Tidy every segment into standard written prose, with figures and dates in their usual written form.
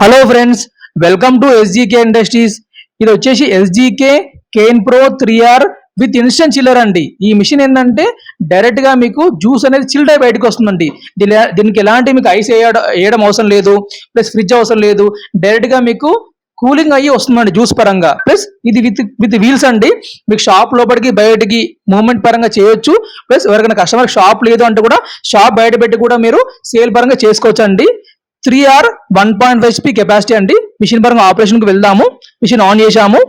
Hello friends, welcome to SGK industries. ఇది వచ్చేసి SGK cane pro 3R with instant chiller అండి. ఈ machine ఏంటంటే డైరెక్ట్ గా మీకు జ్యూస్ అనేది చిల్డ్ అయి బయటకు వస్తుందండి. దీనికి ఎలాంటి మీకు ఐస్ వేయడం అవసరం లేదు, ప్లస్ ఫ్రిడ్జ్ అవసరం లేదు. డైరెక్ట్ గా మీకు కూలింగ్ అయ్యి వస్తుందండి జ్యూస్ పరంగా. ప్లస్ ఇది విత్ వీల్స్ అండి. మీకు షాప్ లోపలికి బయటికి మూవ్మెంట్ పరంగా చేయొచ్చు. ప్లస్ ఎవరికైనా కస్టమర్ షాప్ లేదు అంటే కూడా షాప్ బయట పెట్టి కూడా మీరు సేల్ పరంగా చేసుకోవచ్చు అండి. 3R 1.5 HP కెపాసిటీ అండి. మిషన్ పరంగా ఆపరేషన్కి వెళ్దాము. మిషన్ ఆన్ చేశాము.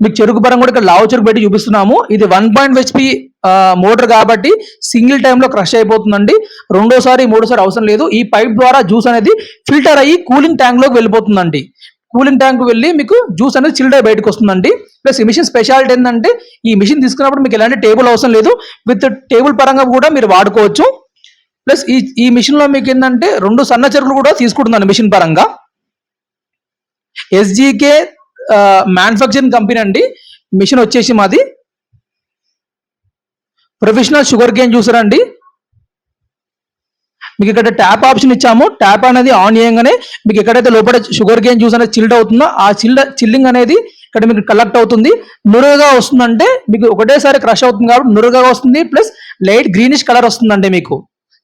మీకు చెరుకు పరంగా కూడా ఇక్కడ లావు చెరుకు పెట్టి చూపిస్తున్నాము. ఇది 1.5 HP మోటార్ కాబట్టి సింగిల్ టైంలో క్రష్ అయిపోతుందండి. రెండోసారి మూడోసారి అవసరం లేదు. ఈ పైప్ ద్వారా జ్యూస్ అనేది ఫిల్టర్ అయ్యి కూలింగ్ ట్యాంక్ లోకి వెళ్ళిపోతుందండి. కూలింగ్ ట్యాంక్ వెళ్ళి మీకు జ్యూస్ అనేది చిల్డ్ అయి బయటకు వస్తుందండి. ప్లస్ ఈ మిషన్ స్పెషాలిటీ ఏంటంటే ఈ మిషన్ తీసుకున్నప్పుడు మీకు ఎలాంటి టేబుల్ అవసరం లేదు. విత్ టేబుల్ పరంగా కూడా మీరు వాడుకోవచ్చు. ప్లస్ ఈ మిషన్ లో మీకు ఏంటంటే 2 సన్న చెరుకులు కూడా తీసుకుంటుందండి మిషన్ పరంగా. ఎస్జీకే మ్యానుఫ్యాక్చరింగ్ కంపెనీ అండి. మిషన్ వచ్చేసి మాది ప్రొఫెషనల్ షుగర్ కేన్ జ్యూసర్ అండి. మీకు ఇక్కడ ట్యాప్ ఆప్షన్ ఇచ్చాము. ట్యాప్ అనేది ఆన్ చేయగానే మీకు ఎక్కడైతే లోపల షుగర్ కేన్ జ్యూస్ అనేది చిల్డ్ అవుతుందో ఆ చిల్లింగ్ అనేది ఇక్కడ మీకు కలెక్ట్ అవుతుంది. నురుగా వస్తుందంటే మీకు ఒకటేసారి క్రష్ అవుతుంది కాబట్టి నురుగా వస్తుంది. ప్లస్ లైట్ గ్రీనిష్ కలర్ వస్తుందండి. మీకు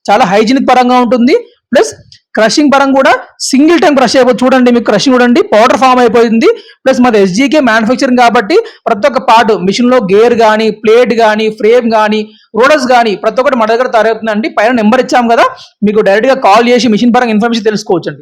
చాలా హైజీనిక్ పరంగా ఉంటుంది. ప్లస్ క్రషింగ్ పరంగా కూడా సింగిల్ టైం క్రష్ అయిపోతుంది. చూడండి, మీకు క్రషింగ్ చూడండి, పౌడర్ ఫామ్ అయిపోయింది. ప్లస్ మాది ఎస్జీకే మ్యానుఫ్యాక్చరింగ్ కాబట్టి ప్రతి ఒక్క పార్ట్ మిషన్ లో గేర్ కానీ, ప్లేట్ కానీ, ఫ్రేమ్ కానీ, రోడర్స్ కానీ ప్రతి ఒక్కటి మన దగ్గర తయారవుతుందండి. పైన నెంబర్ ఇచ్చాము కదా, మీకు డైరెక్ట్ గా కాల్ చేసి మిషన్ పరంగా ఇన్ఫర్మేషన్ తెలుసుకోవచ్చు అండి.